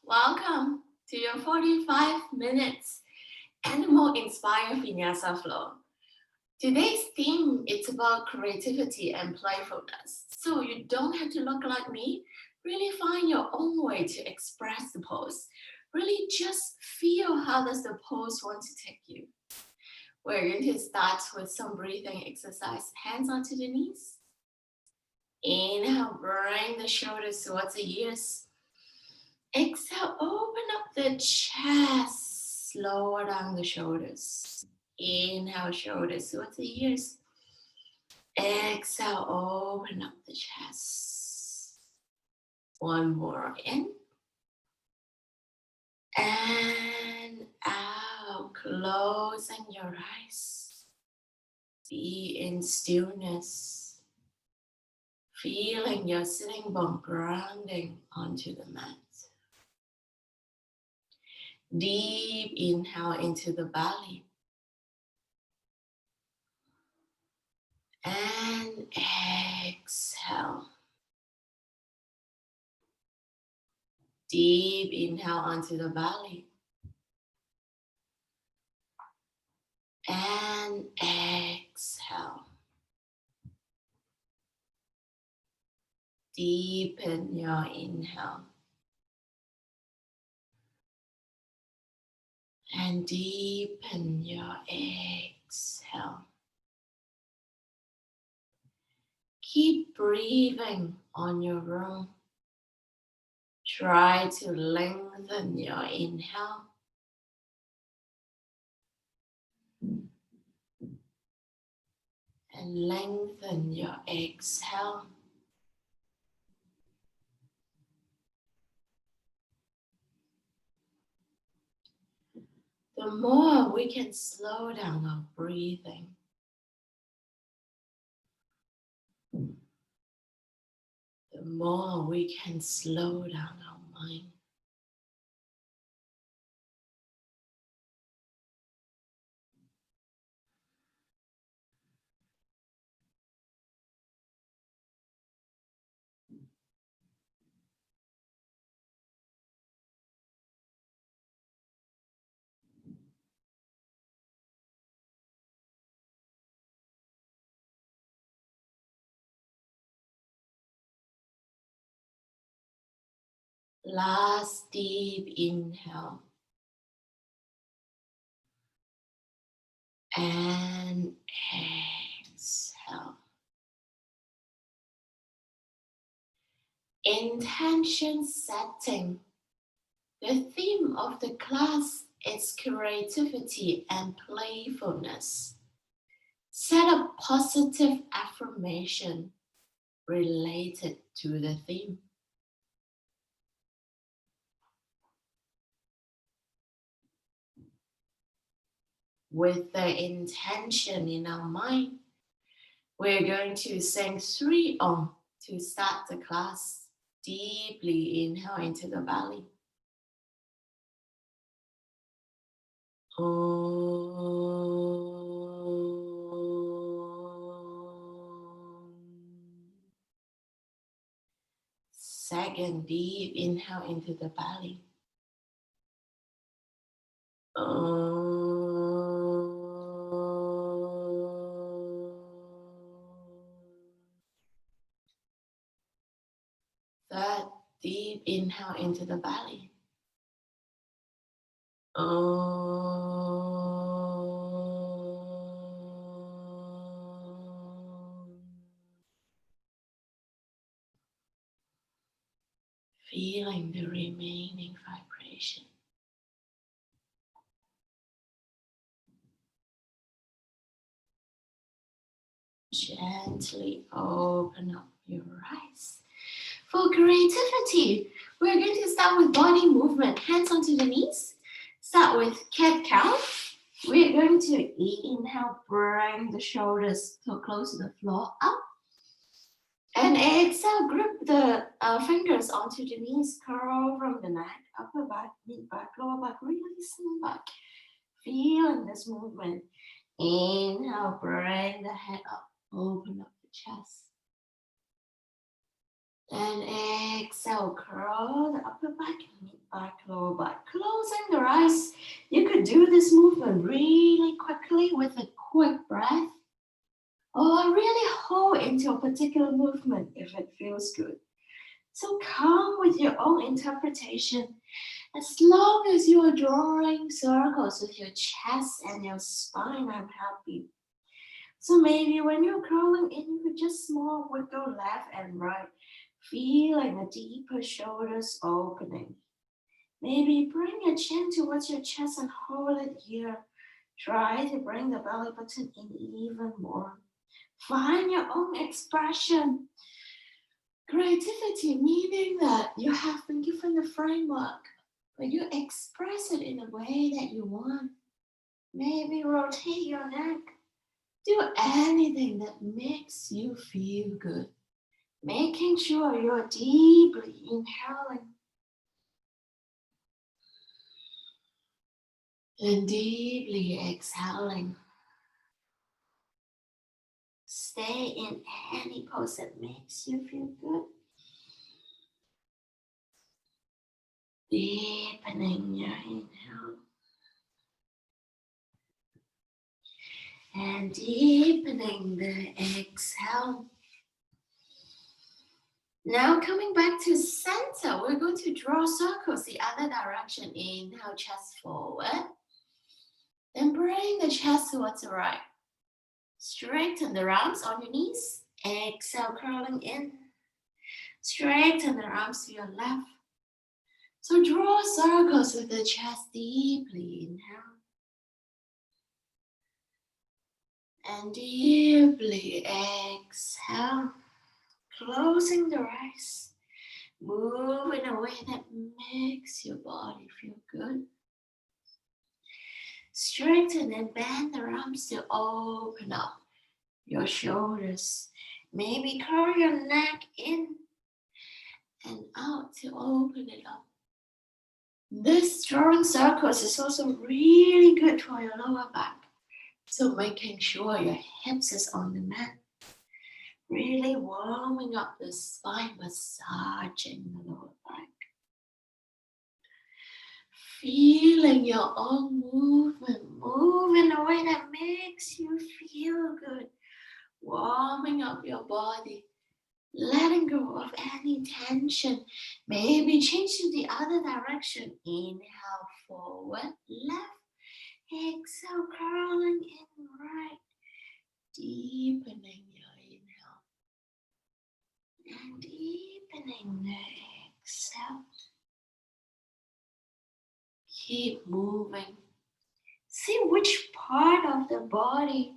Welcome to your 45 minutes Animal Inspired Vinyasa Flow. Today's theme is about creativity and playfulness. So you don't have to look like me. Really find your own way to express the pose. Really just feel how does the pose want to take you. We're going to start with some breathing exercise. Hands onto the knees. Inhale, bring the shoulders towards the ears. Exhale, open up the chest, lower down the shoulders. Inhale, shoulders towards the ears. Exhale, open up the chest. One more in. And out, closing your eyes. Be in stillness. Feeling your sitting bone grounding onto the mat. Deep inhale into the belly. And exhale. Deep inhale onto the belly. And exhale. Deepen your inhale. And deepen your exhale. Keep breathing on your own. Try to lengthen your inhale. And lengthen your exhale. The more we can slow down our breathing, the more we can slow down our mind. Last deep inhale. And exhale. Intention setting. The theme of the class is creativity and playfulness. Set a positive affirmation related to the theme. With the intention in our mind, we're going to sing 3 Om to start the class. Deeply inhale into the belly. Om. Second, deep inhale into the belly. Third, deep inhale into the belly. Feeling the remaining vibration. Gently open up your eyes. For creativity, we're going to start with body movement. Hands onto the knees. Start with cat cow. We're going to inhale, bring the shoulders so close to the floor, up. And exhale, grip the fingers onto the knees, curl from the neck, upper back, mid back, lower back, releasing back. Feeling this movement. Inhale, bring the head up, open up the chest. Then exhale, curl the upper back, mid back, lower back. Closing the eyes. You could do this movement really quickly with a quick breath, or really hold into a particular movement if it feels good. So come with your own interpretation. As long as you are drawing circles with your chest and your spine, I'm happy. So maybe when you're curling in, you could just small wiggle left and right, feeling a deeper shoulders opening. Maybe bring your chin towards your chest and hold it here. Try to bring the belly button in even more. Find your own expression. Creativity, meaning that you have been given the framework, but you express it in a way that you want. Maybe rotate your neck. Do anything that makes you feel good. Making sure you're deeply inhaling and deeply exhaling. Stay in any pose that makes you feel good. Deepening your inhale and deepening the exhale. Now coming back to center, we're going to draw circles the other direction. Inhale, chest forward. Then bring the chest towards the right. Straighten the arms on your knees. Exhale, curling in. Straighten the arms to your left. So draw circles with the chest deeply. Inhale. And deeply exhale. Closing the eyes. Move in a way that makes your body feel good. Straighten and bend the arms to open up your shoulders. Maybe curl your neck in and out to open it up. This drawing circles is also really good for your lower back. So making sure your hips is on the mat. Really warming up the spine, massaging the lower back. Feeling your own movement. Move in a way that makes you feel good. Warming up your body. Letting go of any tension. Maybe change to the other direction. Inhale forward, left. Exhale, curling in right. Deepening your inhale. And deepening the exhale. Keep moving. See which part of the body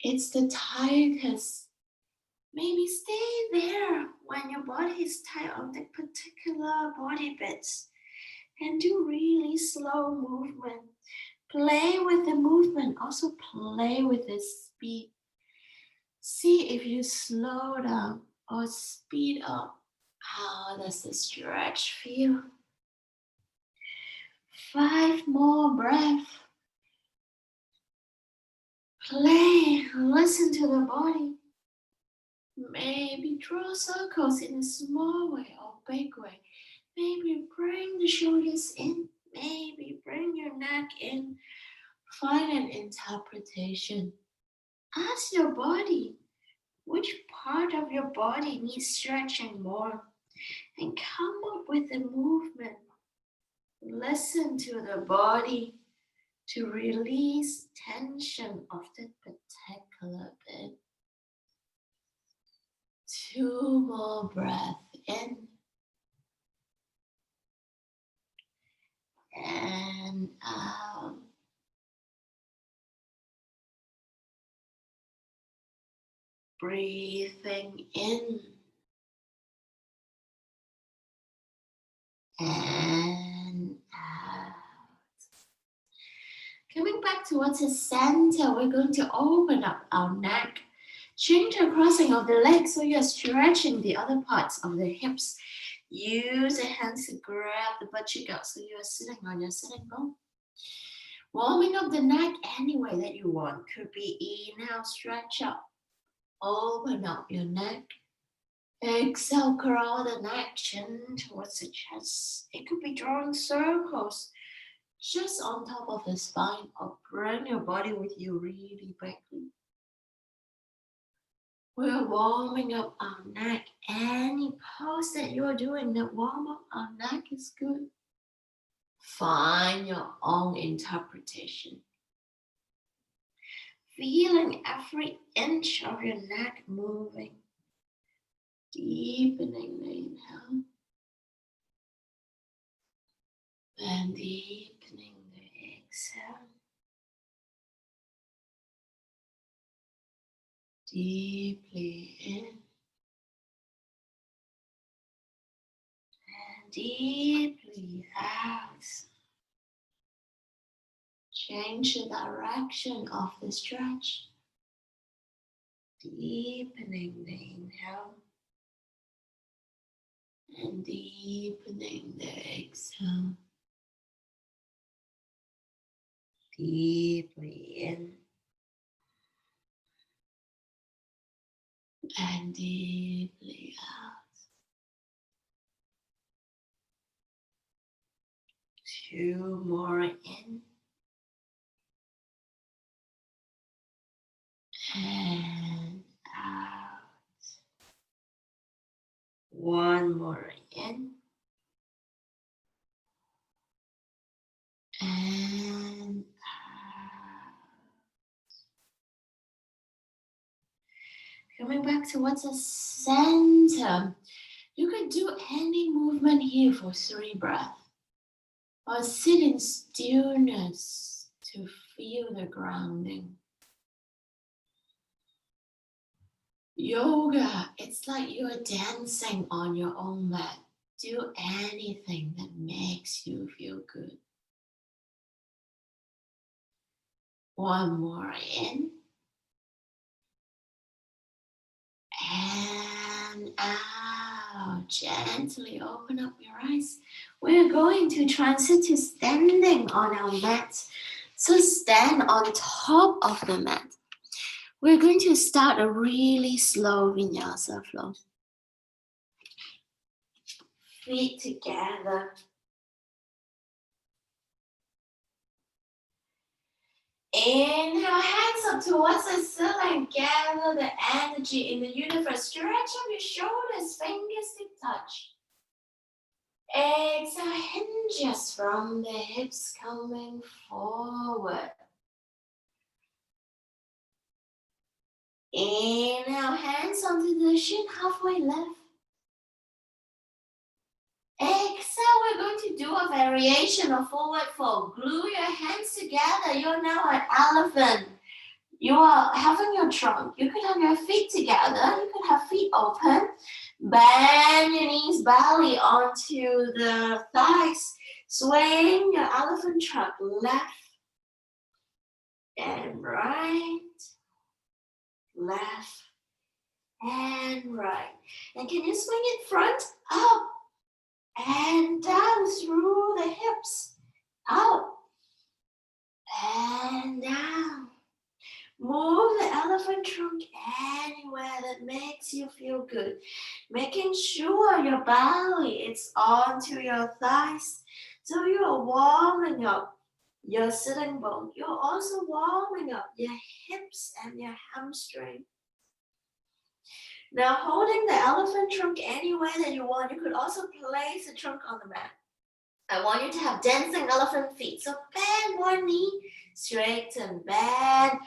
it's the tightest. Maybe stay there when your body is tight on the particular body bits and do really slow movement. Play with the movement, also play with the speed. See if you slow down or speed up. How does the stretch feel? 5 more breaths. Play, listen to the body. Maybe draw circles in a small way or big way. Maybe bring the shoulders in. Maybe bring your neck in. Find an interpretation. Ask your body, which part of your body needs stretching more? And come up with a movement. Listen to the body to release tension of that particular bit. 2 more breaths in and out. Breathing in and out. Coming back towards the center, we're going to open up our neck. Change the crossing of the legs so you're stretching the other parts of the hips. Use the hands to grab the butt cheek out so you're sitting on your sitting bone. Warming up the neck any way that you want. Could be inhale, stretch up. Open up your neck. Exhale, curl the neck, chin towards the chest. It could be drawing circles just on top of the spine, or bring your body with you really quickly. We're warming up our neck. Any pose that you're doing that warm up our neck is good. Find your own interpretation. Feeling every inch of your neck moving. Deepening the inhale. And deepening the exhale. Deeply in. And deeply out. Change the direction of the stretch. Deepening the inhale. And deepening the exhale. Deeply in. And deeply out. 2 more in. And out. 1 more in. And out. Coming back towards the center. You can do any movement here for 3 breaths. Or sit in stillness to feel the grounding. Yoga, it's like you're dancing on your own mat. Do anything that makes you feel good. 1 more in. And out. Gently open up your eyes. We're going to transit to standing on our mat. So stand on top of the mat. We're going to start a really slow Vinyasa flow. Feet together. Inhale, hands up towards the ceiling. Gather the energy in the universe. Stretch up your shoulders, fingertip touch. Exhale, hinges from the hips coming forward. Inhale, hands onto the shin, halfway left. Exhale, we're going to do a variation of forward fold. Glue your hands together. You're now an elephant. You are having your trunk. You could have your feet together. You could have feet open. Bend your knees, belly onto the thighs. Swing your elephant trunk left and right. Left and right. And can you swing it front, up, and down through the hips, out and down. Move the elephant trunk anywhere that makes you feel good. Making sure your belly is onto your thighs. So you are warming up your sitting bone. You're also warming up your hips and your hamstring. Now holding the elephant trunk anywhere that you want, you could also place the trunk on the mat. I want you to have dancing elephant feet. So bend one knee, straighten, bend.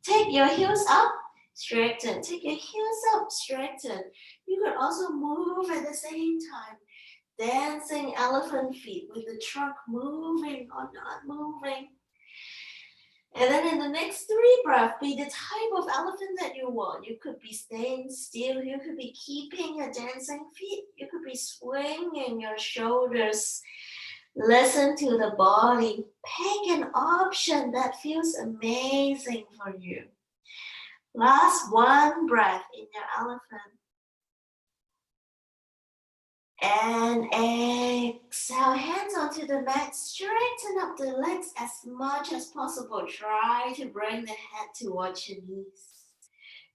Take your heels up, straighten. Take your heels up, straighten. You could also move at the same time. Dancing elephant feet with the trunk moving or not moving. And then in the next 3 breaths, be the type of elephant that you want. You could be staying still. You could be keeping your dancing feet. You could be swinging your shoulders. Listen to the body. Pick an option that feels amazing for you. Last 1 breath in your elephant. And exhale, hands onto the mat. Straighten up the legs as much as possible. Try to bring the head towards your knees.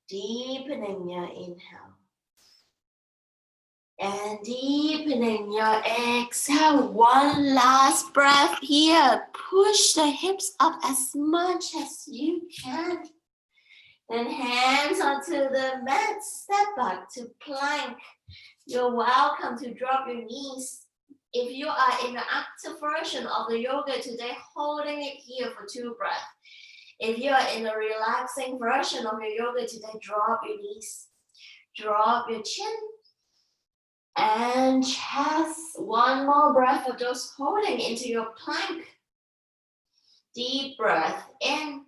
Deepening your inhale. And deepening your exhale. One last breath here. Push the hips up as much as you can. Then hands onto the mat. Step back to plank. You're welcome to drop your knees. If you are in the active version of the yoga today, holding it here for 2 breaths. If you are in the relaxing version of your yoga today, drop your knees. Drop your chin and chest. One more breath of those holding into your plank. Deep breath in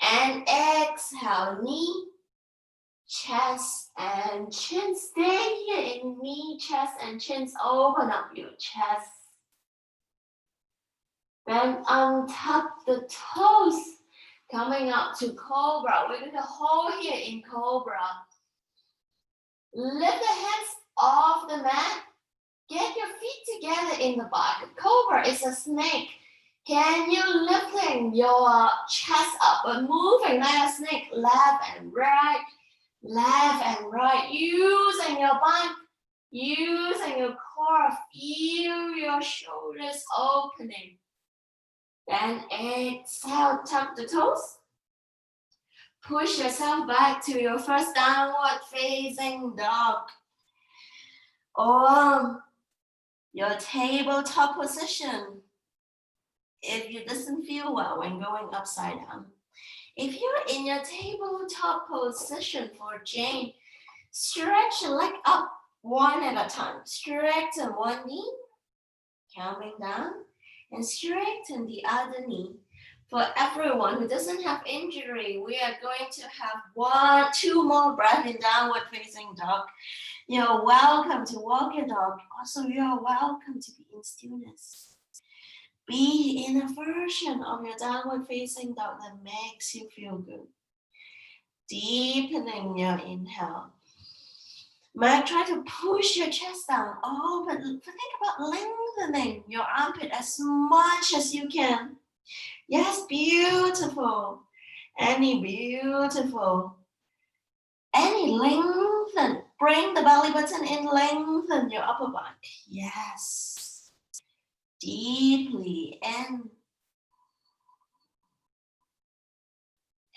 and exhale. Knee, chest and chin. Stay here in knee, chest and chins. Open up your chest. Then untap the toes. Coming up to cobra. We're going to hold here in cobra. Lift the hands off the mat. Get your feet together in the back. Cobra is a snake. Can you lifting your chest up but moving like a snake? Left and right. Left and right. Using your back. Using your core. Feel your shoulders opening. Then exhale, tap the toes. Push yourself back to your first downward facing dog. Or your tabletop position. If it doesn't feel well when going upside down. If you're in your tabletop position for Jane, stretch your leg up one at a time. Straighten one knee, coming down, and straighten the other knee. For everyone who doesn't have injury, we are going to have 2 more breaths in downward facing dog. You're welcome to walk your dog. Also, you're welcome to be in stillness. Be in a version of your downward facing dog that makes you feel good. Deepening your inhale. Might try to push your chest down. But think about lengthening your armpit as much as you can. Yes, beautiful. Any beautiful. Any lengthen. Bring the belly button in, lengthen your upper back. Yes. Deeply in.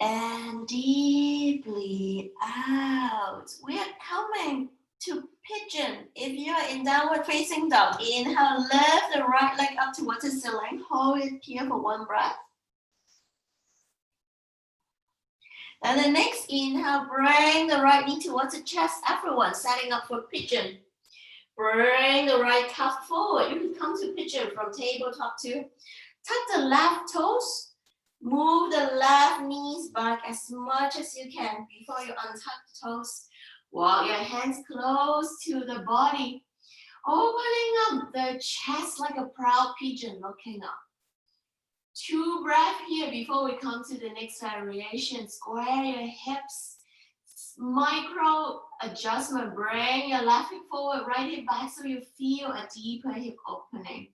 And deeply out. We are coming to pigeon. If you're in downward facing dog, inhale, lift the right leg up towards the ceiling. Hold it here for 1 breath. And the next inhale, bring the right knee towards the chest. Everyone setting up for pigeon. Bring the right calf forward. You can come to pigeon from tabletop too. Tuck the left toes. Move the left knees back as much as you can before you untuck the toes. Walk your hands close to the body. Opening up the chest like a proud pigeon looking up. 2 breaths here before we come to the next variation. Square your hips. Micro adjustment. Bring your left hip forward, right hip back so you feel a deeper hip opening.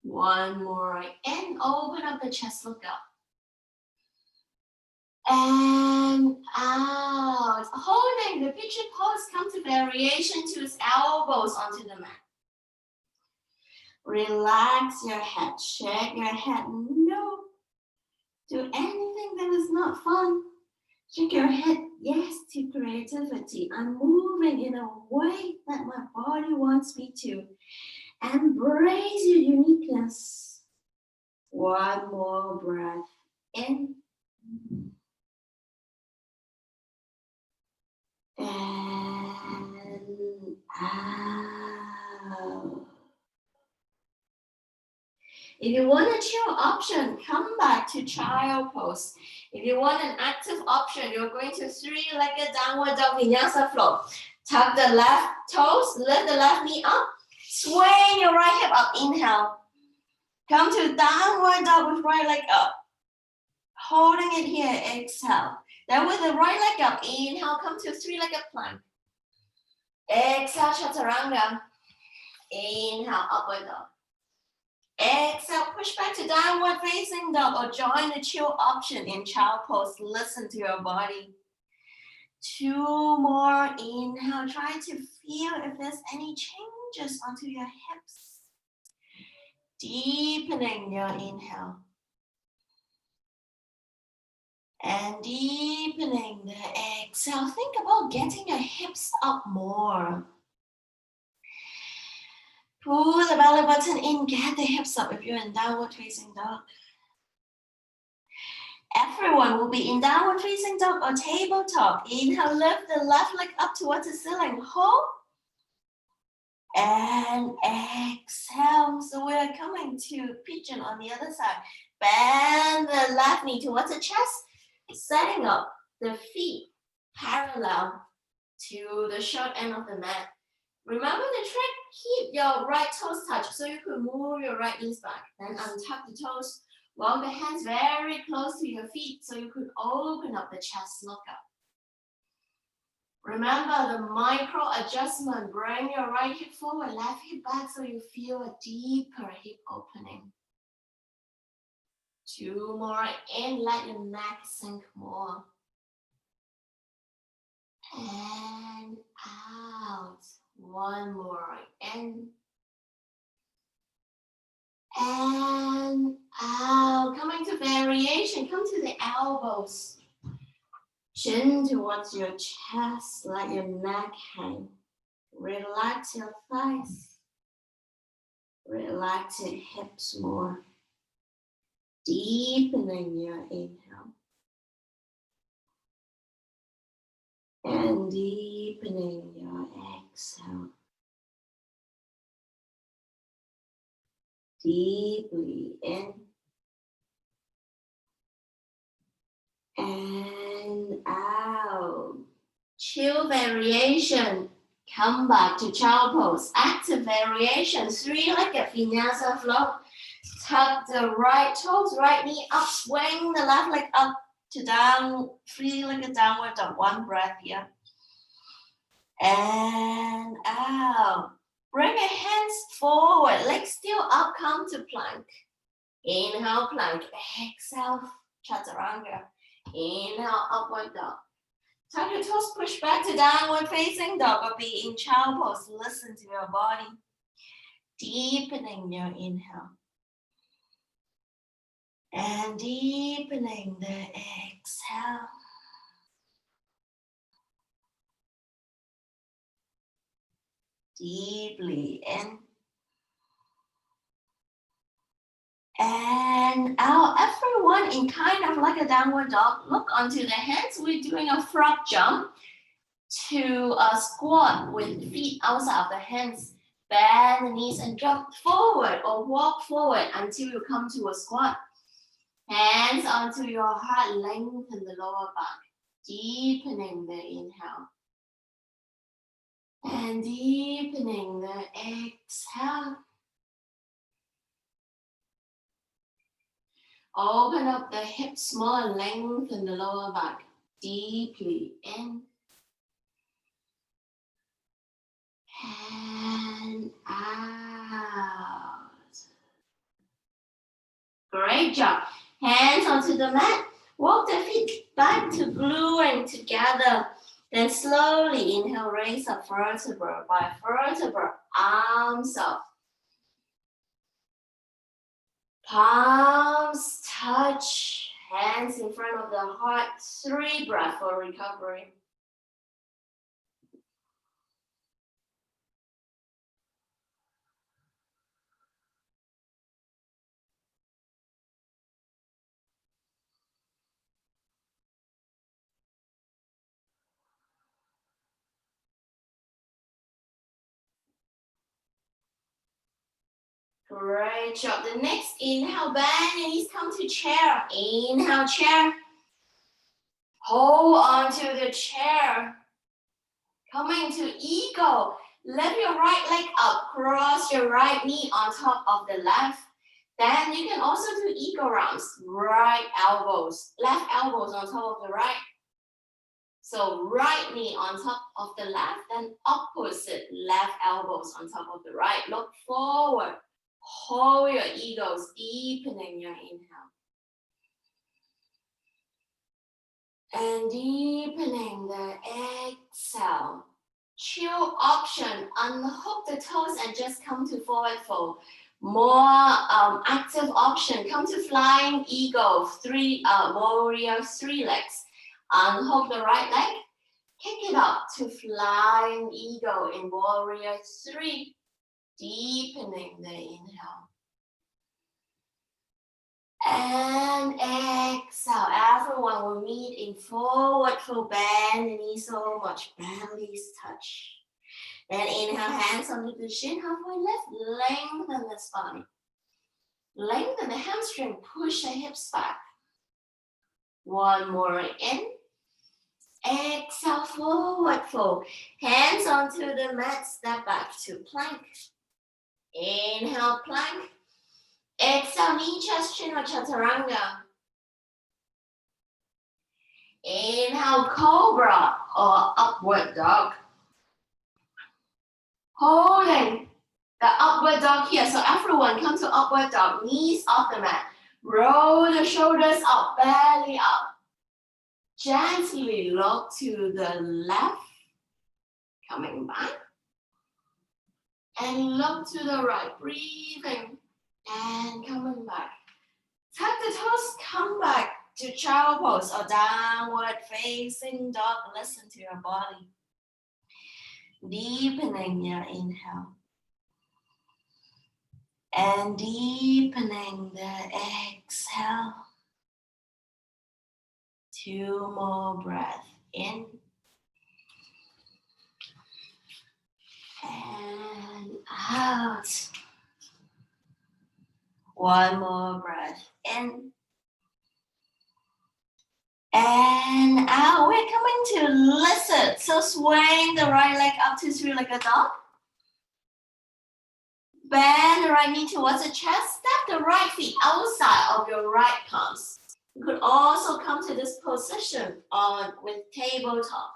1 more. And open up the chest, look up. And out. Holding the pigeon pose, come to variation, twist elbows onto the mat. Relax your head, shake your head. No. Do anything that is not fun. Shake your head, yes, to creativity. I'm moving in a way that my body wants me to. Embrace your uniqueness. 1 more breath in. And out. If you want a chill option, come back to child pose. If you want an active option, you're going to 3-legged downward dog vinyasa flow. Tuck the left toes, lift the left knee up, swing your right hip up, inhale. Come to downward dog with right leg up. Holding it here, exhale. Then with the right leg up, inhale, come to 3-legged plank. Exhale, chaturanga. Inhale, upward dog. Exhale, push back to downward facing dog or join the chill option in child pose. Listen to your body. 2 more. Inhale. Try to feel if there's any changes onto your hips. Deepening your inhale. And deepening the exhale. Think about getting your hips up more. Pull the belly button in, get the hips up if you're in downward facing dog. Everyone will be in downward facing dog or tabletop. Inhale, lift the left leg up towards the ceiling. Hold. And exhale. So we're coming to pigeon on the other side. Bend the left knee towards the chest. Setting up the feet parallel to the short end of the mat. Remember the trick, keep your right toes touched so you can move your right knees back. Then untuck the toes, walk the hands very close to your feet so you could open up the chest, look up. Remember the micro adjustment, bring your right hip forward, left hip back so you feel a deeper hip opening. 2 more in, let your neck sink more. And out. 1 more in. And out. Coming to variation, come to the elbows. Chin towards your chest, let your neck hang. Relax your thighs. Relax your hips more. Deepening your inhale. And deepening your exhale. Deeply in. And out. Chill variation. Come back to child pose. Active variation. 3-legged Vinyasa flow. Tuck the right toes, right knee up. Swing the left leg up to down. 3-legged downward dog. 1 breath here. And out. Bring your hands forward. Legs still up. Come to plank. Inhale, plank. Exhale, chaturanga. Inhale, upward dog. Tuck your toes, push back to downward facing dog or be in child pose. Listen to your body. Deepening your inhale. And deepening the exhale. Deeply in. And out. Everyone in kind of like a downward dog. Look onto the hands. We're doing a frog jump to a squat with feet outside of the hands. Bend the knees and jump forward or walk forward until you come to a squat. Hands onto your heart, lengthen the lower back. Deepening the inhale. And deepening the exhale. Open up the hips more and lengthen the lower back. Deeply in. And out. Great job. Hands onto the mat. Walk the feet back to gluing together. Then slowly inhale, raise up vertebra by vertebra. Arms up. Palms touch. Hands in front of the heart. 3 breaths for recovery. Great job. The next inhale, bend your knees, come to chair. Inhale, chair. Hold on to the chair. Coming to eagle. Lift your right leg up. Cross your right knee on top of the left. Then you can also do eagle rounds. Right elbows. Left elbows on top of the right. So right knee on top of the left. Then opposite left elbows on top of the right. Look forward. Hold your eagles, deepening your inhale. And deepening the exhale. Chill option, unhook the toes and just come to forward fold. More active option, come to flying eagle, warrior 3 legs. Unhook the right leg, kick it up to flying eagle in warrior 3. Deepening the inhale. And exhale. Everyone will meet in forward fold. Bend the knees so much. Bellies touch. Then inhale, hands under the chin, halfway lift. Lengthen the spine. Lengthen the hamstring. Push the hips back. One more in. Exhale, forward fold. Hands onto the mat. Step back to plank. Inhale, plank. Exhale, knee, chest, chin or chaturanga. Inhale, cobra or upward dog. Holding the upward dog here. So everyone come to upward dog, knees off the mat. Roll the shoulders up, belly up. Gently look to the left, coming back. And look to the right, breathing and coming back. Tuck the toes, come back to child pose or downward facing dog. Listen to your body. Deepening your inhale. And deepening the exhale. 2 more breaths in. And out. 1 more breath in. And out. We're coming to lizard. So swing the right leg up to 3-legged dog. Bend the right knee towards the chest. Step the right feet outside of your right palms. You could also come to this position with tabletop.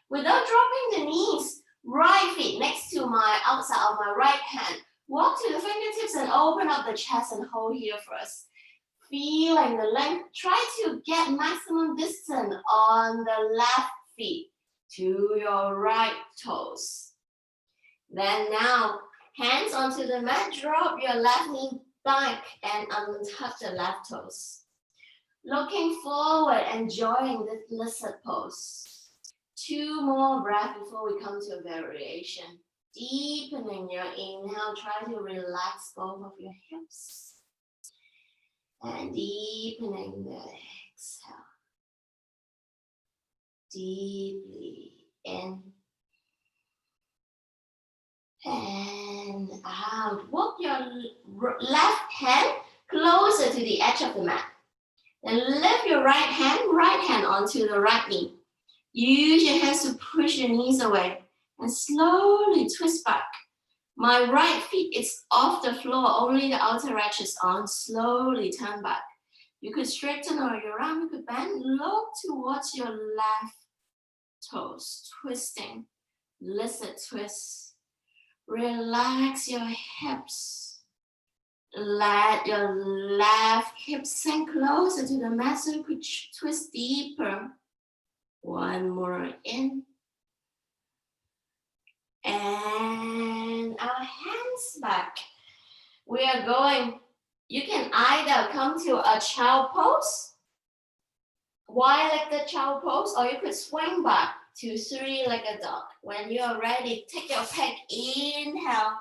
Without dropping the knees, right feet next to my outside of my right hand. Walk to the fingertips and open up the chest and hold here first. Feeling the length. Try to get maximum distance on the left feet to your right toes. Then now, hands onto the mat. Drop your left knee back and untouch the left toes. Looking forward, enjoying this lizard pose. 2 more breaths before we come to a variation. Deepening your inhale, try to relax both of your hips. And deepening the exhale. Deeply in. And out. Walk your left hand closer to the edge of the mat. Then lift your right hand onto the right knee. Use your hands to push your knees away and slowly twist back. My right feet is off the floor, only the outer edge is on. Slowly turn back. You could straighten your arm, you could bend, look towards your left toes, twisting, lizard twist. Relax your hips. Let your left hip sink closer to the mat so you could twist deeper. 1 more in. And our hands back. We are going, you can either come to a child pose, wide-legged child pose, or you could swing back to 3-legged dog. When you are ready, take your pick. Inhale.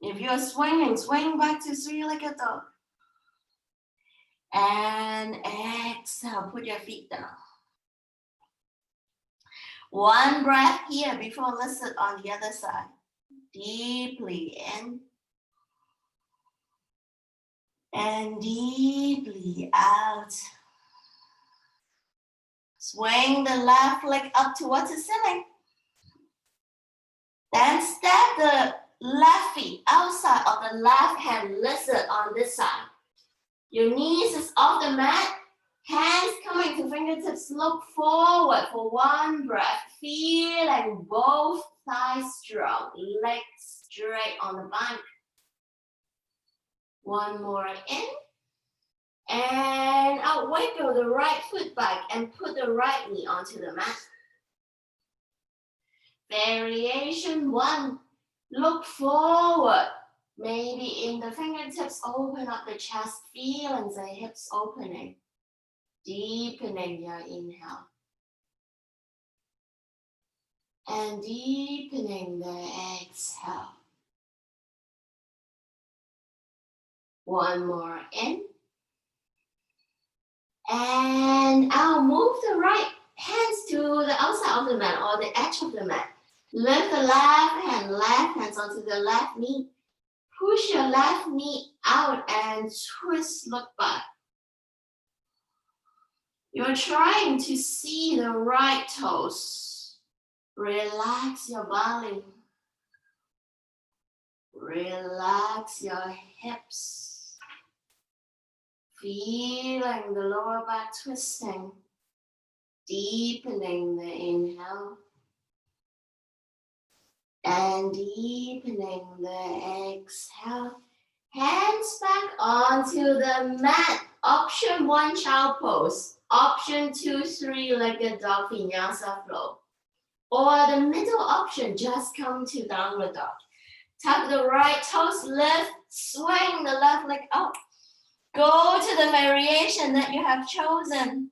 If you're swinging, swing back to 3-legged dog. And exhale, put your feet down. 1 breath here before lizard on the other side. Deeply in. And deeply out. Swing the left leg up towards the ceiling. Then step the left feet outside of the left hand, lizard on this side. Your knees is off the mat. Hands coming to fingertips. Look forward for 1 breath. Feeling both thighs strong. Legs straight on the bank. 1 more in. And I'll wiggle the right foot back and put the right knee onto the mat. Variation 1. Look forward. Maybe in the fingertips, open up the chest, feeling the hips opening. Deepening your inhale. And deepening the exhale. One more in. And I'll move the right hands to the outside of the mat or the edge of the mat. Lift the left hands onto the left knee. Push your left knee out and twist, look back. You're trying to see the right toes. Relax your belly. Relax your hips. Feeling the lower back twisting. Deepening the inhale. And deepening the exhale. Hands back onto the mat. Option 1, child pose. Option 2, 3-legged dog, Vinyasa flow. Or the middle option, just come to downward dog. Tuck the right toes, lift, swing the left leg up. Go to the variation that you have chosen.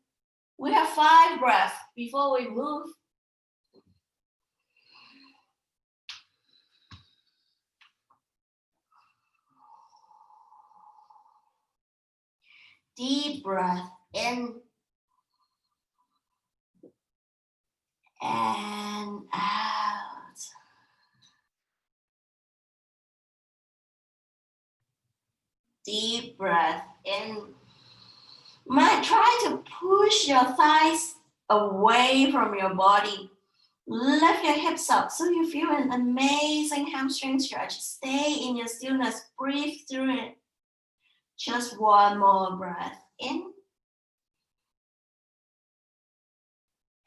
We have 5 breaths before we move. Deep breath in and out. Deep breath in. Might try to push your thighs away from your body. Lift your hips up so you feel an amazing hamstring stretch. Stay in your stillness. Breathe through it. Just one more breath in.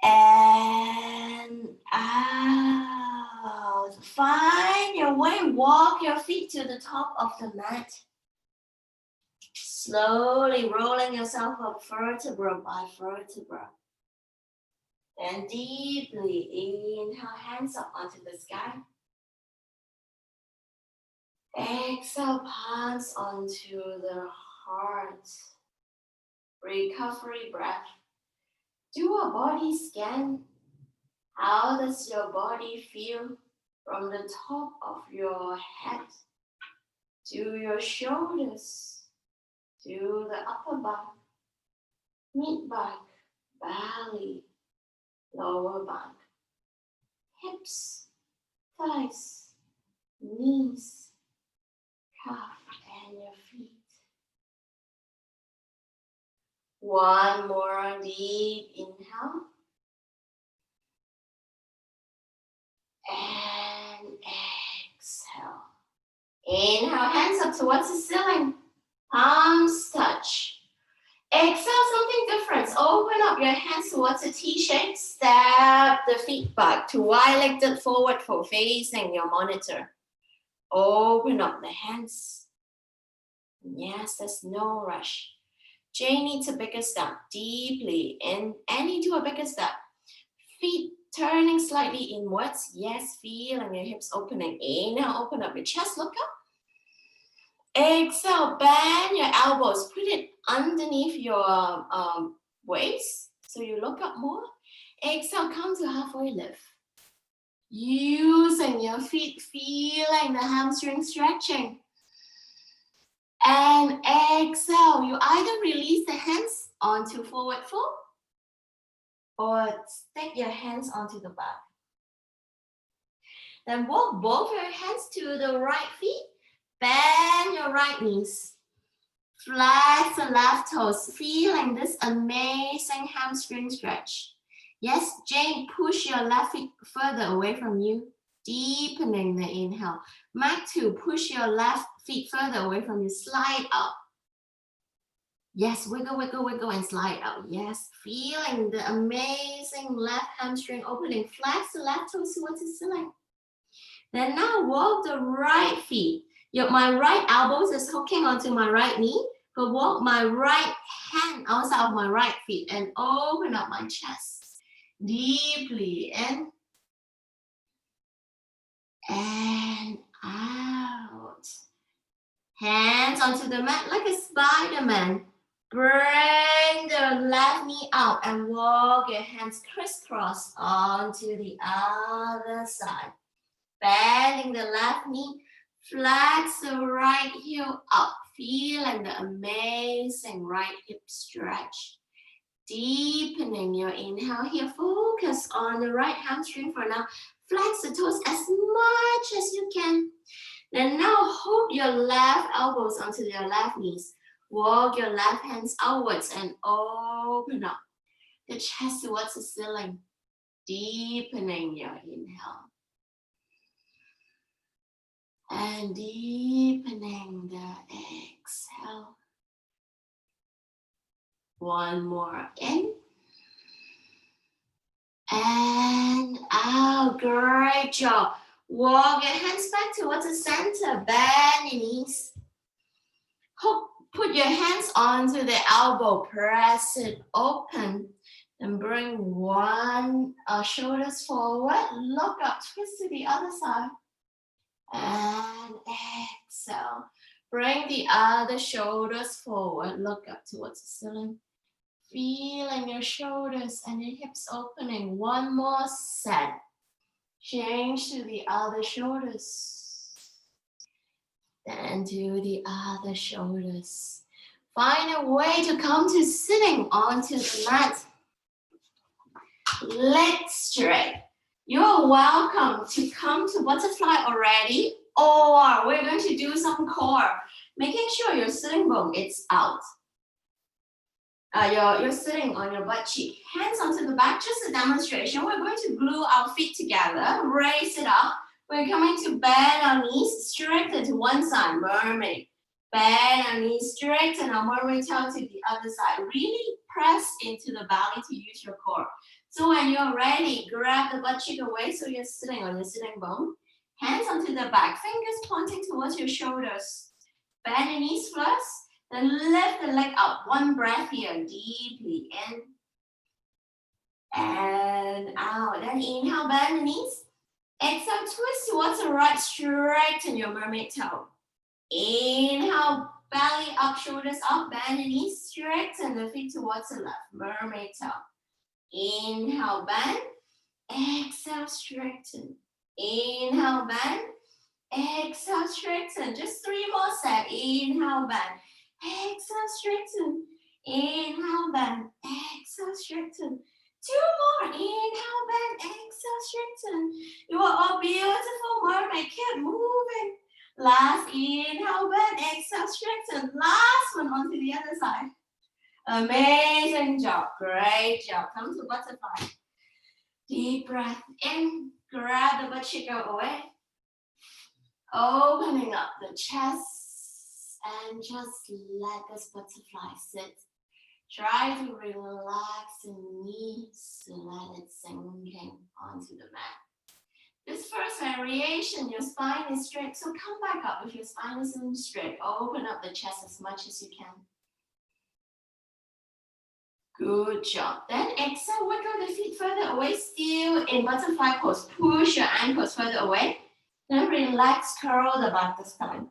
And out. Find your way. Walk your feet to the top of the mat. Slowly rolling yourself up vertebra by vertebra. Then deeply inhale, hands up onto the sky. Exhale, palms onto the heart. Recovery breath. Do a body scan. How does your body feel from the top of your head to your shoulders, to the upper back, mid back, belly, lower back, hips, thighs, knees, calf, and your feet. One more deep inhale. And exhale. Inhale, hands up towards the ceiling. Palms touch. Exhale, something different. Open up your hands towards a T shape. Step the feet back to wide-legged forward fold facing your monitor. Open up the hands. Yes, there's no rush. Jay needs a bigger step. Deeply in. Annie, do a bigger step. Feet turning slightly inwards. Yes, feeling your hips opening. Inhale, open up your chest, look up. Exhale, bend your elbows. Put it underneath your waist so you look up more. Exhale, come to halfway lift. Using your feet, feeling the hamstring stretching. And exhale, you either release the hands onto forward fold or stick your hands onto the back. Then walk both your hands to the right feet. Bend your right knees. Flex the left toes, feeling this amazing hamstring stretch. Yes, Jane, push your left feet further away from you, deepening the inhale. Mark 2, push your left feet further away from you, slide up. Yes, wiggle, wiggle, wiggle, and slide out. Yes, feeling the amazing left hamstring opening. Flex the left toes towards the ceiling. Then now walk the right feet. My right elbows is hooking onto my right knee. But walk my right hand outside of my right feet and open up my chest deeply in and out. Hands onto the mat like a Spider-Man. Bring the left knee out and walk your hands crisscross onto the other side. Bending the left knee, flex the right heel up, feeling the amazing right hip stretch. Deepening your inhale here, focus on the right hamstring for now. Flex the toes as much as you can. Then now hold your left elbows onto your left knees. Walk your left hands outwards and open up the chest towards the ceiling. Deepening your inhale. And deepening the exhale. One more in. And out. Great job. Walk your hands back towards the center. Bend your knees. Put your hands onto the elbow. Press it open. Then bring one shoulders forward. Look up. Twist to the other side. And exhale. Bring the other shoulders forward. Look up towards the ceiling. Feeling your shoulders and your hips opening. One more set. Change to the other shoulders. Then to the other shoulders. Find a way to come to sitting onto the mat. Legs straight. You're welcome to come to butterfly already, or we're going to do some core. Making sure your sitting bone is out. You're sitting on your butt cheek. Hands onto the back, just a demonstration. We're going to glue our feet together, raise it up. We're coming to bend our knees, straighten to one side, mermaid. Bend our knees, straighten our mermaid tail to the other side. Really press into the belly to use your core. So when you're ready, grab the butt cheek away so you're sitting on your sitting bone. Hands onto the back, fingers pointing towards your shoulders. Bend your knees first, then lift the leg up. One breath here, deeply in and out. Then inhale, bend the knees. Exhale, twist towards the right, straighten your mermaid toe. Inhale, belly up, shoulders up, bend the knees, straighten the feet towards the left, mermaid toe. Inhale, bend. Exhale, straighten. Inhale, bend. Exhale, straighten. Just 3 more sets. Inhale, bend. Exhale, straighten. Inhale, bend. Exhale, straighten. 2 more. Inhale, bend. Exhale, straighten. You are a beautiful mermaid. Keep moving. Last inhale, bend. Exhale, straighten. Last one onto the other side. Amazing job. Great job. Come to butterfly. Deep breath in. Grab the butt cheek away. Opening up the chest. And just let this butterfly sit. Try to relax the knees. Let it sink in onto the mat. This first variation, your spine is straight. So come back up if your spine isn't straight. Open up the chest as much as you can. Good job. Then exhale, wiggle the feet further away, still in butterfly pose. Push your ankles further away. Then relax, curl the back this time.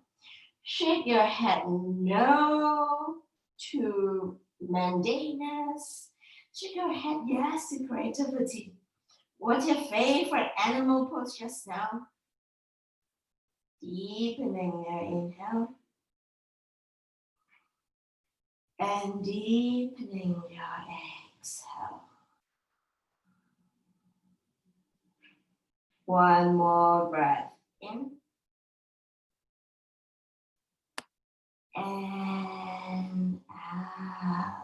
Shake your head no to mandamus. Shake your head yes to creativity. What's your favorite animal pose just now? Deepening your inhale. And deepening your exhale. One more breath in. And out.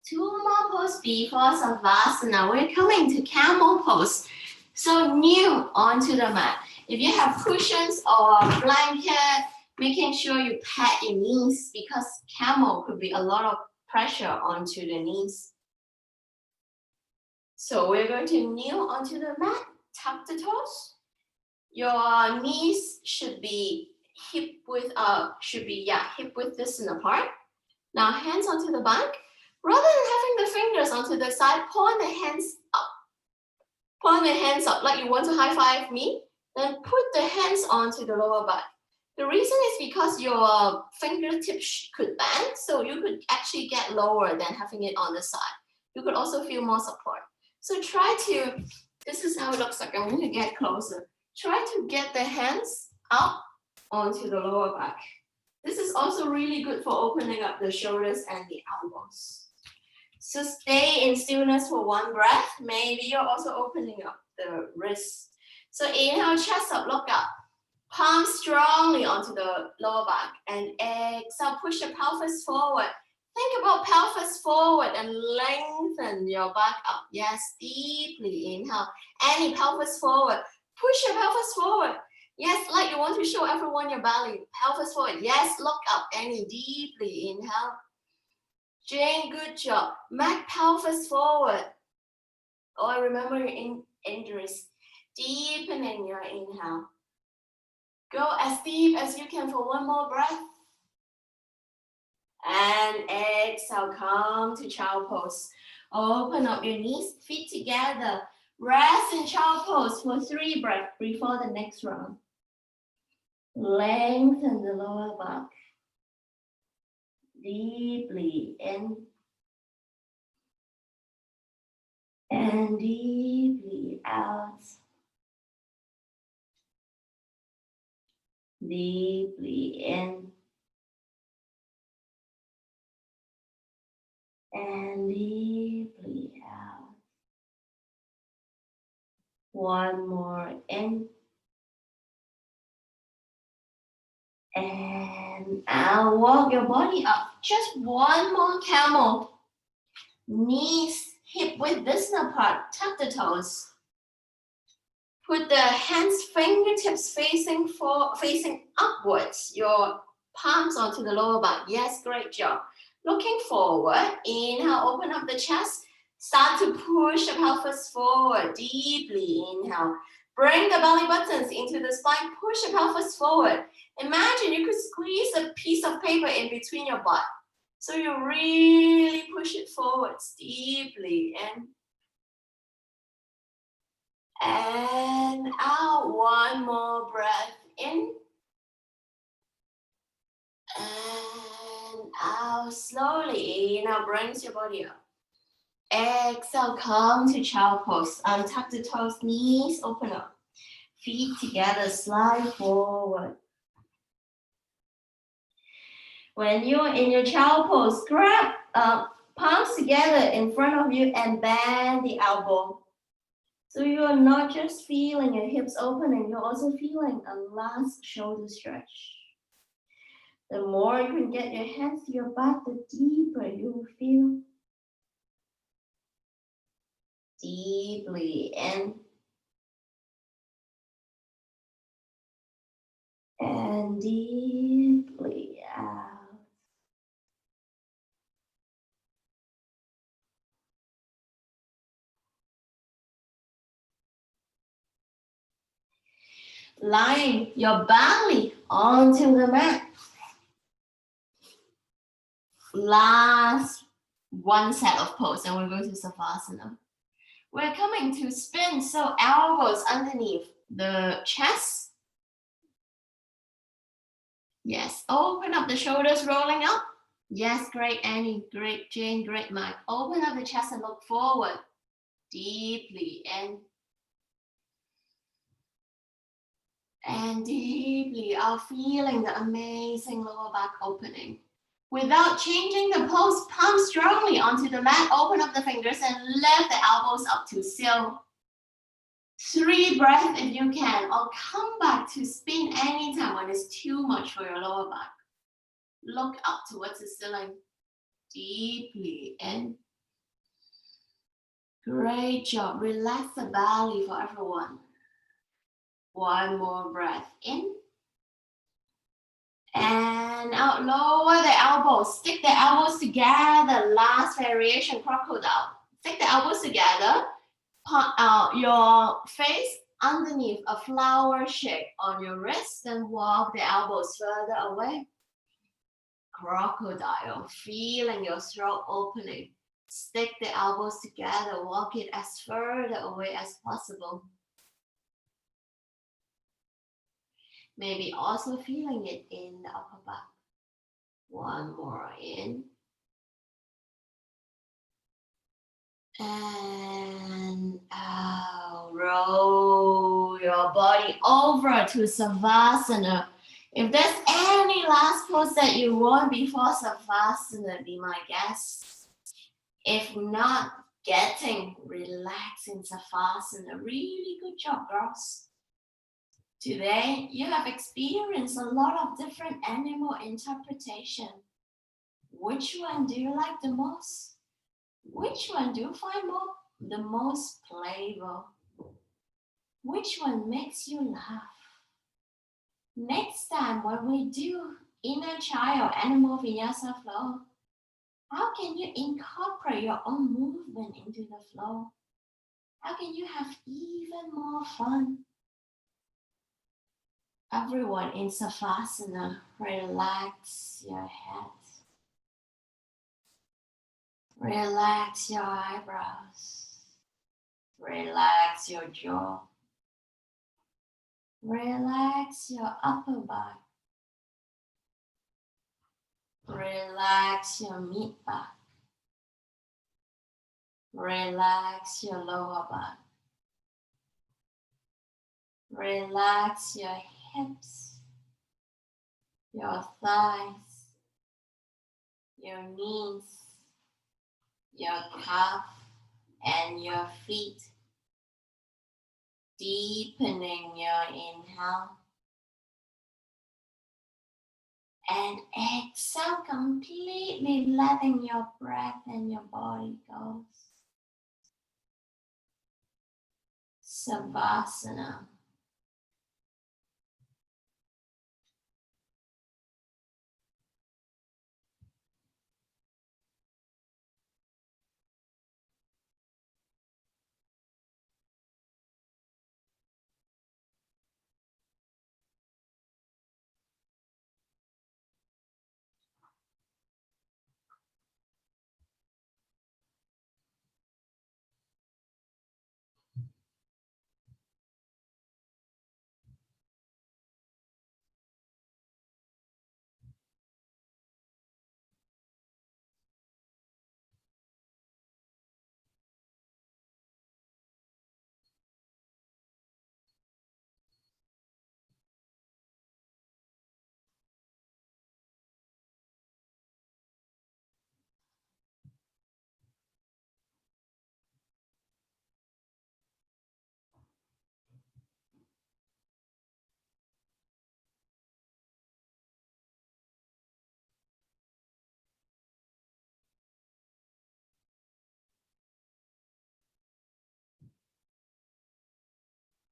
2 more poses before Savasana. We're coming to camel pose. So kneel onto the mat. If you have cushions or a blanket, making sure you pat your knees because camel could be a lot of pressure onto the knees. So we're going to kneel onto the mat, tuck the toes. Your knees should be hip width should be, hip width distant apart. Now hands onto the back. Rather than having the fingers onto the side, point the hands up. Point the hands up like you want to high five me. Then put the hands onto the lower back. The reason is because your fingertips could bend, so you could actually get lower than having it on the side. You could also feel more support. So try to, this is how it looks like. I'm going to get closer. Try to get the hands up onto the lower back. This is also really good for opening up the shoulders and the elbows. So stay in stillness for one breath. Maybe you're also opening up the wrists. So inhale, chest up, look up. Palms strongly onto the lower back. And exhale, push your pelvis forward. Think about pelvis forward and lengthen your back up. Yes, deeply inhale. Any pelvis forward. Push your pelvis forward. Yes, like you want to show everyone your belly. Pelvis forward. Yes, look up. Any deeply inhale. Jane, good job. Back pelvis forward. Oh, remember your injuries. Deepening your inhale. Go as deep as you can for one more breath. And exhale, come to child pose. Open up your knees, feet together. Rest in child pose for 3 breaths before the next round. Lengthen the lower back. Deeply in. And deeply out. Deeply in. And deeply out. One more in. And out. Walk your body up. Just one more camel. Knees hip width distant apart. Tuck the toes. Put the hands, fingertips facing upwards. Your palms onto the lower back. Yes, great job. Looking forward. Inhale, open up the chest. Start to push the pelvis forward. Deeply inhale. Bring the belly buttons into the spine. Push the pelvis forward. Imagine you could squeeze a piece of paper in between your butt. So you really push it forwards deeply in. And out. One more breath in. And out. Slowly. Now brings your body up. Exhale, come to child pose. Untuck the toes, knees open up. Feet together, slide forward. When you're in your child pose, grab palms together in front of you and bend the elbow. So you are not just feeling your hips opening, you're also feeling a last shoulder stretch. The more you can get your hands to your back, the deeper you will feel. Deeply in. And deeply out. Lying your belly onto the mat. Last one set of pose and we'll go to Savasana. We're coming to spin, so elbows underneath the chest. Yes, open up the shoulders, rolling up. Yes, great Annie, great Jane, great Mike. Open up the chest and look forward. Deeply in. And deeply out, feeling the amazing lower back opening. Without changing the pose, palm strongly onto the mat, open up the fingers and lift the elbows up to seal. 3 breaths if you can, or come back to spin anytime when it's too much for your lower back. Look up towards the ceiling. Deeply in. Great job. Relax the belly for everyone. One more breath in. And out, lower the elbows. Stick the elbows together. Last variation, crocodile. Stick the elbows together. Your face underneath a flower shape on your wrist, then walk the elbows further away. Crocodile, feeling your throat opening. Stick the elbows together, walk it as further away as possible. Maybe also feeling it in the upper back. One more in. And out. Roll your body over to Savasana. If there's any last pose that you want before Savasana, be my guest. If not, getting relaxed in Savasana. Really good job, girls. Today, you have experienced a lot of different animal interpretation. Which one do you like the most? Which one do you find the most playful? Which one makes you laugh? Next time when we do inner child animal vinyasa flow, how can you incorporate your own movement into the flow? How can you have even more fun? Everyone in Savasana, relax your head. Relax your eyebrows. Relax your jaw. Relax your upper back. Relax your mid back. Relax your lower back. Relax your hips, your thighs, your knees, your calf, and your feet. Deepening your inhale. And exhale, completely letting your breath and your body go. Savasana.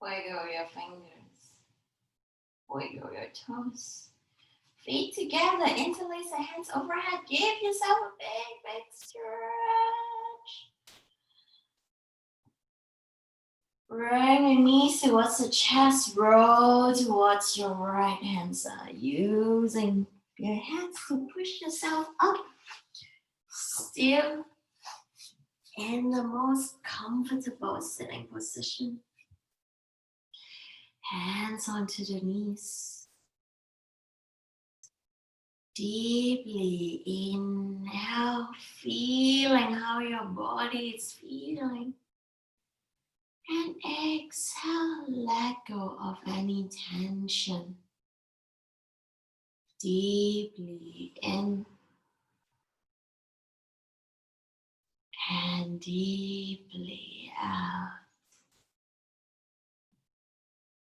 Wiggle your fingers. Wiggle your toes. Feet together, interlace the hands overhead. Give yourself a big, big stretch. Bring your knees towards the chest. Roll towards your right hand side. Using your hands to push yourself up. Still in the most comfortable sitting position. Hands onto the knees. Deeply inhale, feeling how your body is feeling. And exhale, let go of any tension. Deeply in and deeply out.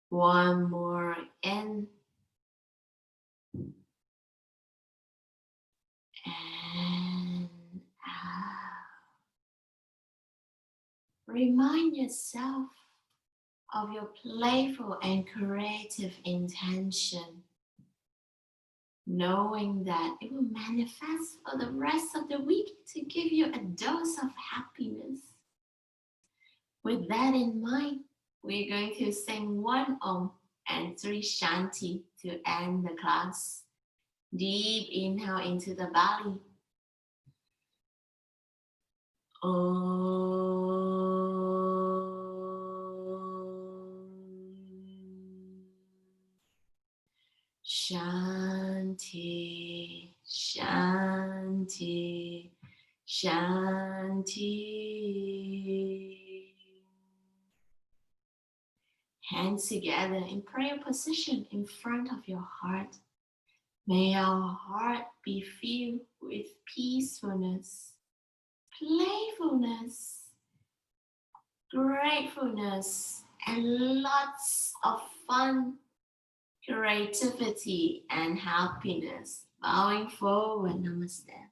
One more in and out. Remind yourself of your playful and creative intention, knowing that it will manifest for the rest of the week to give you a dose of happiness. With that in mind, we're going to sing one Om and three Shanti to end the class. Deep inhale into the belly. Shanti, Shanti, Shanti. Hands together in prayer position in front of your heart. May our heart be filled with peacefulness, playfulness, gratefulness, and lots of fun, creativity, and happiness. Bowing forward, namaste.